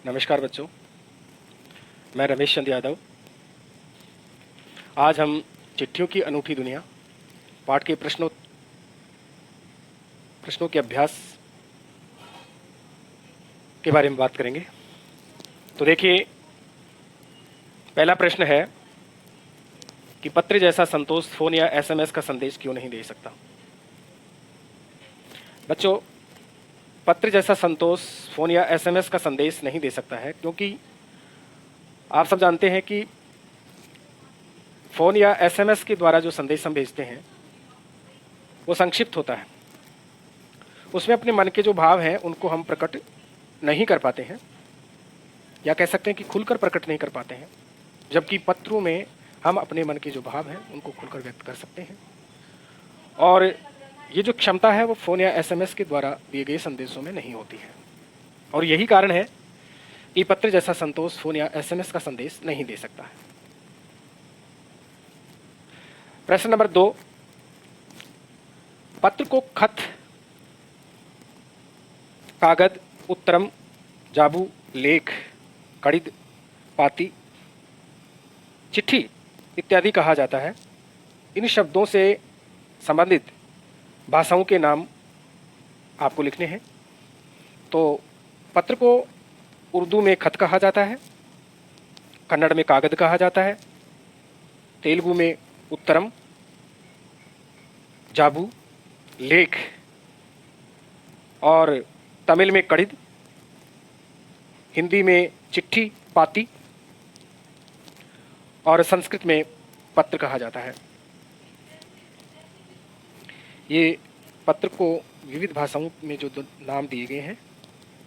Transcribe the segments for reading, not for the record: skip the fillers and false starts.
नमस्कार बच्चों, मैं रमेश चंद यादव। आज हम चिट्ठियों की अनूठी दुनिया पाठ के प्रश्नों के अभ्यास के बारे में बात करेंगे। तो देखिए, पहला प्रश्न है कि पत्र जैसा संतोष फोन या एसएमएस का संदेश क्यों नहीं दे सकता। बच्चों, पत्र जैसा संतोष फोन या एसएमएस का संदेश नहीं दे सकता है क्योंकि आप सब जानते हैं कि फ़ोन या एसएमएस के द्वारा जो संदेश हम भेजते हैं वो संक्षिप्त होता है। उसमें अपने मन के जो भाव हैं उनको हम प्रकट नहीं कर पाते हैं, या कह सकते हैं कि खुलकर प्रकट नहीं कर पाते हैं, जबकि पत्रों में हम अपने मन के जो भाव हैं उनको खुलकर व्यक्त कर सकते हैं। और ये जो क्षमता है वो फ़ोन या एसएमएस के द्वारा दिए गए संदेशों में नहीं होती है, और यही कारण है कि पत्र जैसा संतोष फ़ोन या एसएमएस का संदेश नहीं दे सकता है। प्रश्न नंबर 2, पत्र को खत, कागज, उत्तरम, जाबू, लेख, कड़िद, पाती, चिट्ठी इत्यादि कहा जाता है। इन शब्दों से संबंधित भाषाओं के नाम आपको लिखने हैं। तो पत्र को उर्दू में खत कहा जाता है, कन्नड़ में कागज कहा जाता है, तेलुगु में उत्तरम, जाबू, लेख, और तमिल में कड़िद, हिंदी में चिट्ठी, पाती, और संस्कृत में पत्र कहा जाता है। ये पत्र को विविध भाषाओं में जो नाम दिए गए हैं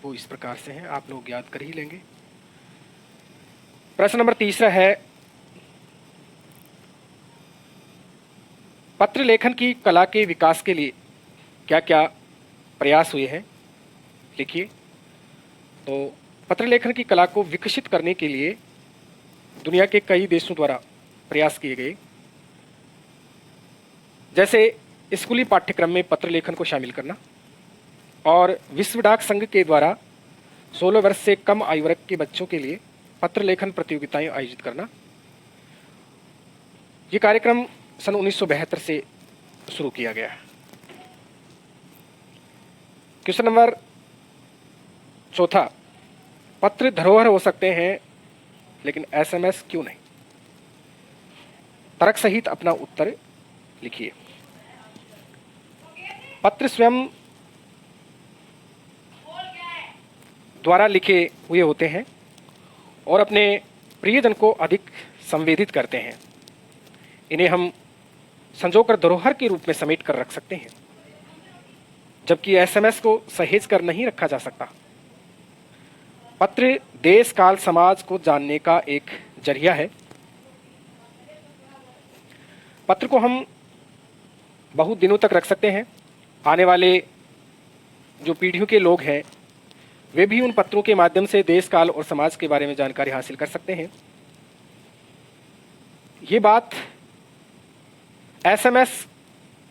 वो इस प्रकार से हैं, आप लोग याद कर ही लेंगे। प्रश्न नंबर 3 है, पत्र लेखन की कला के विकास के लिए क्या क्या प्रयास हुए हैं, लिखिए। तो पत्र लेखन की कला को विकसित करने के लिए दुनिया के कई देशों द्वारा प्रयास किए गए, जैसे स्कूली पाठ्यक्रम में पत्र लेखन को शामिल करना, और विश्व डाक संघ के द्वारा 16 वर्ष से कम आयु वर्ग के बच्चों के लिए पत्र लेखन प्रतियोगिताएं आयोजित करना। ये कार्यक्रम सन 1972 से शुरू किया गया। क्वेश्चन नंबर 4, पत्र धरोहर हो सकते हैं लेकिन एसएमएस क्यों नहीं। तर्क सहित अपना उत्तर लिखिए। पत्र स्वयं द्वारा लिखे हुए होते हैं और अपने प्रियजन को अधिक संवेदित करते हैं। इन्हें हम संजोकर धरोहर के रूप में समेट कर रख सकते हैं, जबकि एसएमएस को सहेज कर नहीं रखा जा सकता। पत्र देश काल समाज को जानने का एक जरिया है। पत्र को हम बहुत दिनों तक रख सकते हैं। आने वाले जो पीढ़ियों के लोग हैं वे भी उन पत्रों के माध्यम से देश काल और समाज के बारे में जानकारी हासिल कर सकते हैं। ये बात एसएमएस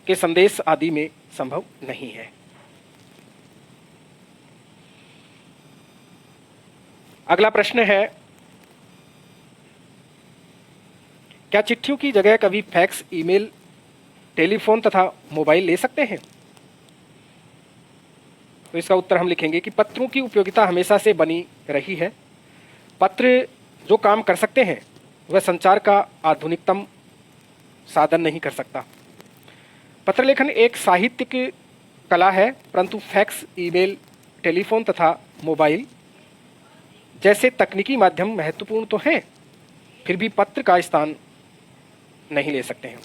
के संदेश आदि में संभव नहीं है। अगला प्रश्न है, क्या चिट्ठियों की जगह कभी फैक्स, ईमेल, टेलीफोन तथा मोबाइल ले सकते हैं। तो इसका उत्तर हम लिखेंगे कि पत्रों की उपयोगिता हमेशा से बनी रही है। पत्र जो काम कर सकते हैं वह संचार का आधुनिकतम साधन नहीं कर सकता। पत्र लेखन एक साहित्यिक कला है, परंतु फैक्स, ईमेल, टेलीफोन तथा मोबाइल जैसे तकनीकी माध्यम महत्वपूर्ण तो हैं, फिर भी पत्र का स्थान नहीं ले सकते हैं।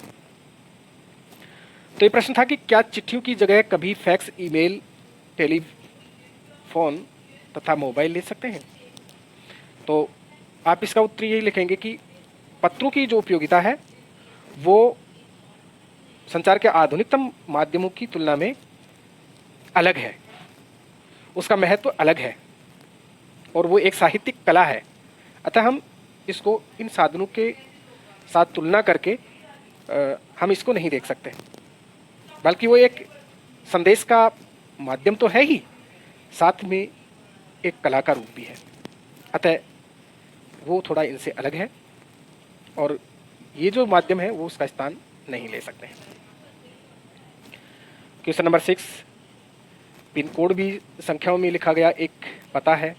तो ये प्रश्न था कि क्या चिट्ठियों की जगह कभी फैक्स, ईमेल, टेलीफोन तथा मोबाइल ले सकते हैं। तो आप इसका उत्तर यही लिखेंगे कि पत्रों की जो उपयोगिता है वो संचार के आधुनिकतम माध्यमों की तुलना में अलग है, उसका महत्व अलग है, और वो एक साहित्यिक कला है। अतः हम इसको इन साधनों के साथ तुलना करके हम इसको नहीं देख सकते, बल्कि वो एक संदेश का माध्यम तो है ही, साथ में एक कला का रूप भी है। अतः वो थोड़ा इनसे अलग है और ये जो माध्यम है वो उसका स्थान नहीं ले सकते हैं। क्वेश्चन नंबर 6, पिन कोड भी संख्याओं में लिखा गया एक पता है,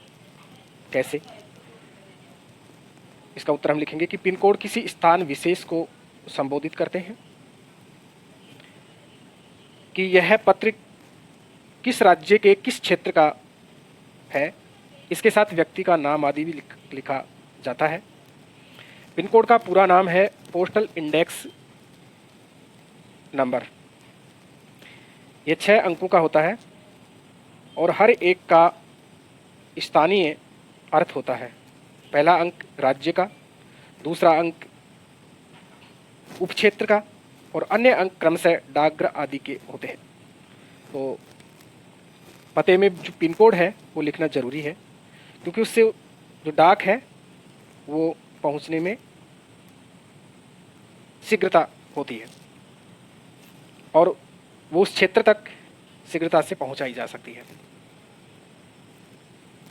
कैसे? इसका उत्तर हम लिखेंगे कि पिन कोड किसी स्थान विशेष को संबोधित करते हैं, कि यह पत्र किस राज्य के किस क्षेत्र का है, इसके साथ व्यक्ति का नाम आदि भी लिखा जाता है। पिन कोड का पूरा नाम है पोस्टल इंडेक्स नंबर। ये 6 अंकों का होता है और हर एक का स्थानीय अर्थ होता है। पहला अंक राज्य का, दूसरा अंक उपक्षेत्र का और अन्य अंक क्रमशः डाकघर आदि के होते हैं। तो पते में जो पिन कोड है वो लिखना जरूरी है, क्योंकि उससे जो डाक है वो पहुंचने में शीघ्रता होती है और वो उस क्षेत्र तक शीघ्रता से पहुंचाई जा सकती है।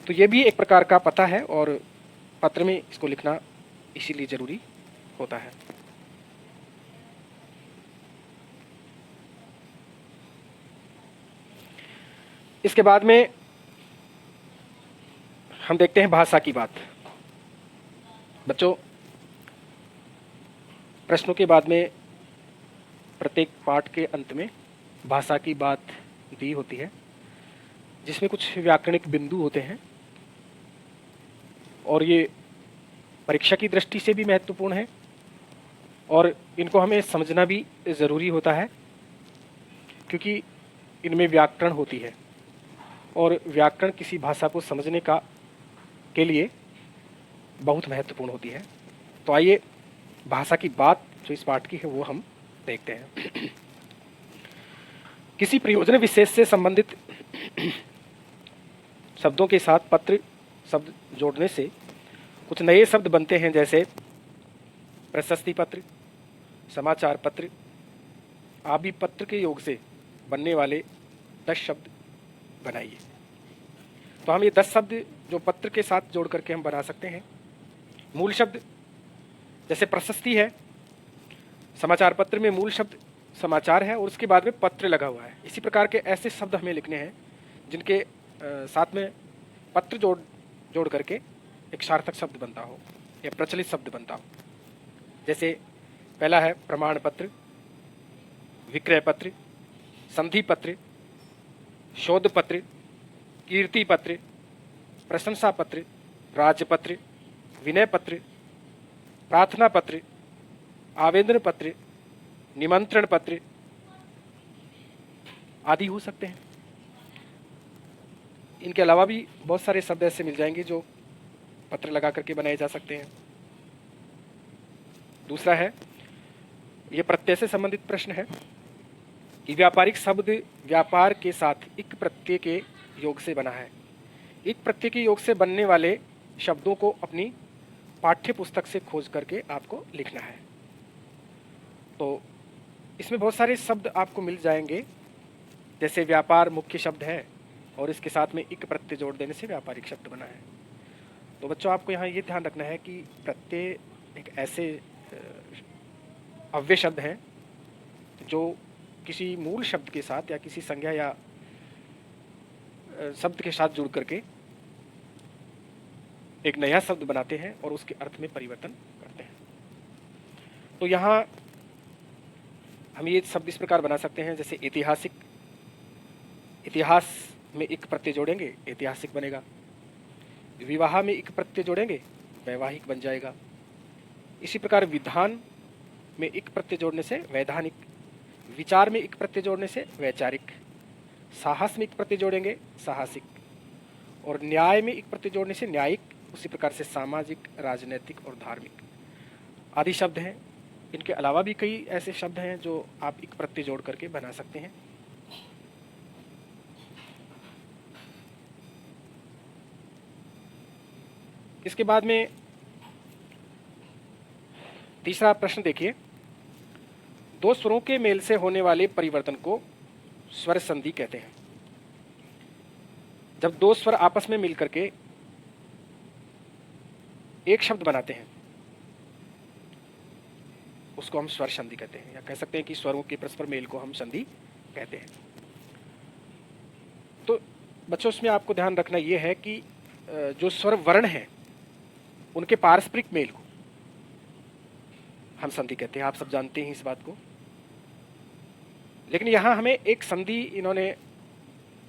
तो ये भी एक प्रकार का पता है और पत्र में इसको लिखना इसीलिए जरूरी होता है। इसके बाद में हम देखते हैं भाषा की बात। बच्चों, प्रश्नों के बाद में प्रत्येक पाठ के अंत में भाषा की बात दी होती है, जिसमें कुछ व्याकरणिक बिंदु होते हैं और ये परीक्षा की दृष्टि से भी महत्वपूर्ण है और इनको हमें समझना भी ज़रूरी होता है, क्योंकि इनमें व्याकरण होती है और व्याकरण किसी भाषा को समझने के लिए बहुत महत्वपूर्ण होती है। तो आइए भाषा की बात जो इस पाठ की है वो हम देखते हैं। किसी प्रयोजन विशेष से संबंधित शब्दों के साथ पत्र शब्द जोड़ने से कुछ नए शब्द बनते हैं, जैसे प्रशस्ति पत्र, समाचार पत्र आदि। पत्र के योग से बनने वाले 10 शब्द बनाइए। तो हम ये 10 शब्द जो पत्र के साथ जोड़ करके हम बना सकते हैं। मूल शब्द जैसे प्रशस्ति है, समाचार पत्र में मूल शब्द समाचार है और उसके बाद में पत्र लगा हुआ है। इसी प्रकार के ऐसे शब्द हमें लिखने हैं जिनके साथ में पत्र जोड़ करके एक सार्थक शब्द बनता हो या प्रचलित शब्द बनता हो। जैसे पहला है प्रमाण पत्र, विक्रय पत्र, संधि पत्र, शोध पत्र, कीर्ति पत्र, प्रशंसा पत्र, राजपत्र, विनय पत्र, प्रार्थना पत्र, आवेदन पत्र, निमंत्रण पत्र आदि हो सकते हैं। इनके अलावा भी बहुत सारे शब्द ऐसे मिल जाएंगे जो पत्र लगा करके बनाए जा सकते हैं। दूसरा है, ये प्रत्यय से संबंधित प्रश्न है कि व्यापारिक शब्द व्यापार के साथ इक प्रत्यय के योग से बना है। इक प्रत्यय के योग से बनने वाले शब्दों को अपनी पाठ्य पुस्तक से खोज करके आपको लिखना है। तो इसमें बहुत सारे शब्द आपको मिल जाएंगे, जैसे व्यापार मुख्य शब्द है और इसके साथ में इक प्रत्यय जोड़ देने से व्यापारिक शब्द बना है। तो बच्चों, आपको यहाँ ये ध्यान रखना है कि प्रत्यय एक ऐसे अव्यय शब्द हैं जो किसी मूल शब्द के साथ या किसी संज्ञा या शब्द के साथ जुड़ करके एक नया शब्द बनाते हैं और उसके अर्थ में परिवर्तन करते हैं। तो यहाँ हम ये शब्द इस प्रकार बना सकते हैं, जैसे ऐतिहासिक, इतिहास में एक प्रत्यय जोड़ेंगे ऐतिहासिक बनेगा। विवाह में एक प्रत्यय जोड़ेंगे वैवाहिक बन जाएगा। इसी प्रकार विधान में एक प्रत्यय जोड़ने से वैधानिक, विचार में एक प्रत्यय जोड़ने से वैचारिक, साहस में एक प्रत्यय जोड़ेंगे साहसिक और न्याय में एक प्रत्यय जोड़ने से न्यायिक। उसी प्रकार से सामाजिक, राजनैतिक और धार्मिक आदि शब्द हैं। इनके अलावा भी कई ऐसे शब्द हैं जो आप एक प्रत्यय जोड़ करके बना सकते हैं। इसके बाद में तीसरा प्रश्न देखिए, दो स्वरों के मेल से होने वाले परिवर्तन को स्वर संधि कहते हैं। जब दो स्वर आपस में मिलकर के एक शब्द बनाते हैं उसको हम स्वर संधि कहते हैं, या कह सकते हैं कि स्वरों के परस्पर मेल को हम संधि कहते हैं। तो बच्चों इसमें आपको ध्यान रखना यह है कि जो स्वर वर्ण हैं उनके पारस्परिक मेल को हम संधि कहते हैं, आप सब जानते हैं इस बात को। लेकिन यहाँ हमें एक संधि इन्होंने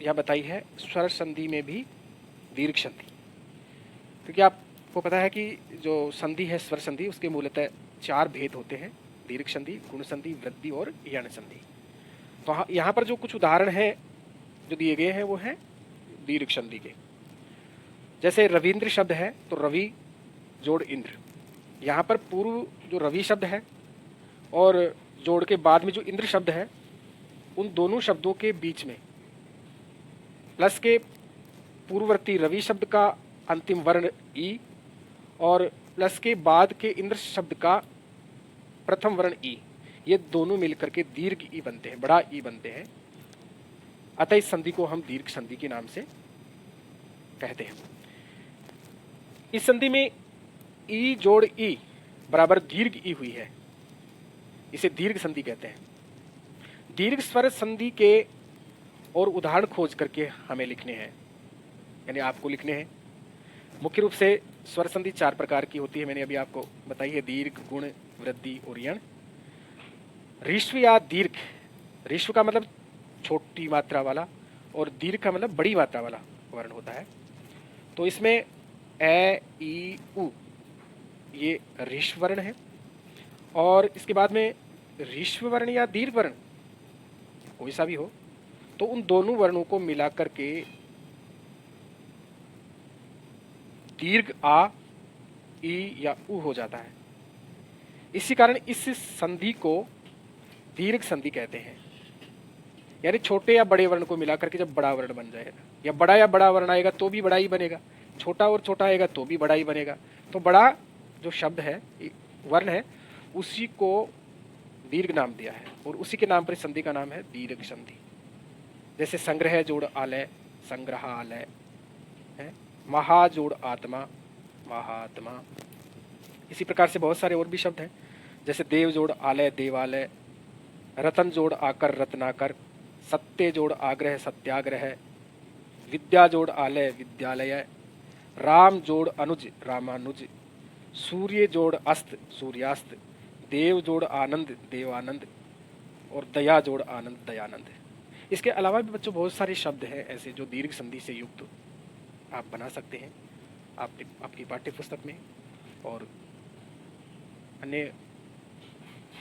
यह बताई है, स्वर संधि में भी दीर्घ संधि, क्योंकि आपको पता है कि जो संधि है स्वर संधि उसके मूलतः 4 भेद होते हैं, दीर्घ संधि, गुण संधि, वृद्धि और यण संधि। तो यहाँ पर जो कुछ उदाहरण हैं जो दिए गए हैं वो हैं दीर्घ संधि के। जैसे रविंद्र शब्द है तो रवि जोड़ इंद्र, यहाँ पर पूर्व जो रवि शब्द है और जोड़ के बाद में जो इंद्र शब्द है उन दोनों शब्दों के बीच में प्लस के पूर्ववर्ती रवि शब्द का अंतिम वर्ण ई और प्लस के बाद के इंद्र शब्द का प्रथम वर्ण ई, ये दोनों मिलकर के दीर्घ ई बनते हैं, बड़ा ई बनते हैं। अतः इस संधि को हम दीर्घ संधि के नाम से कहते हैं। इस संधि में ई जोड़ ई बराबर दीर्घ ई हुई है, इसे दीर्घ संधि कहते हैं। दीर्घ स्वर संधि के और उदाहरण खोज करके हमें लिखने हैं, यानी आपको लिखने हैं। मुख्य रूप से स्वर संधि 4 प्रकार की होती है, मैंने अभी आपको बताई है, दीर्घ, गुण, वृद्धि और यण। ऋस्व या दीर्घ, ऋस्व का मतलब छोटी मात्रा वाला और दीर्घ का मतलब बड़ी मात्रा वाला वर्ण होता है। तो इसमें ए, ई, उ ये ऋस्व वर्ण है, और इसके बाद में ऋस्व वर्ण या दीर्घ वर्ण कोई सा भी हो तो उन दोनों वर्णों को मिलाकर के दीर्घ आ, ई या उ हो जाता है। इसी कारण इस संधि को दीर्घ संधि कहते हैं। यानी छोटे या बड़े वर्ण को मिलाकर के जब बड़ा वर्ण बन जाएगा, या बड़ा वर्ण आएगा तो भी बड़ा ही बनेगा, छोटा और छोटा आएगा तो भी बड़ा ही बनेगा। तो बड़ा जो शब्द है, वर्ण है, उसी को दीर्घ नाम दिया है और उसी के नाम पर संधि का नाम है दीर्घ संधि। जैसे संग्रह जोड़ आलय, संग्रहालय है, महा जोड़ आत्मा, महात्मा। इसी प्रकार से बहुत सारे और भी शब्द हैं, जैसे देव जोड़ आलय, देवालय, रतन जोड़ आकर, रत्नाकर, सत्य जोड़ आग्रह, सत्याग्रह, विद्या जोड़ आलय, विद्यालय, राम जोड़ अनुज, रामानुज, सूर्य जोड़ अस्त, सूर्यास्त, देव जोड़ आनंद, देवानंद, और दया जोड़ आनंद, दयानंद। इसके अलावा भी बच्चों बहुत सारे शब्द हैं ऐसे जो दीर्घ संधि से युक्त आप बना सकते हैं आपकी पाठ्य पुस्तक में, और अन्य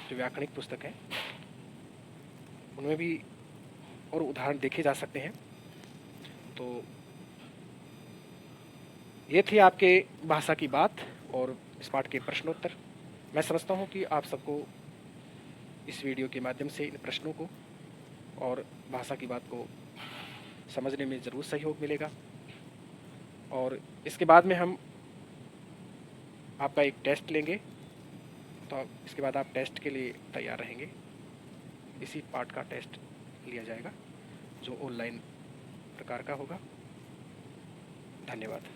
जो व्याकरणिक पुस्तक है उनमें भी और उदाहरण देखे जा सकते हैं। तो ये थी आपके भाषा की बात और इस पाठ के प्रश्नोत्तर। मैं समझता हूँ कि आप सबको इस वीडियो के माध्यम से इन प्रश्नों को और भाषा की बात को समझने में ज़रूर सहयोग मिलेगा। और इसके बाद में हम आपका एक टेस्ट लेंगे, तो इसके बाद आप टेस्ट के लिए तैयार रहेंगे। इसी पार्ट का टेस्ट लिया जाएगा जो ऑनलाइन प्रकार का होगा। धन्यवाद।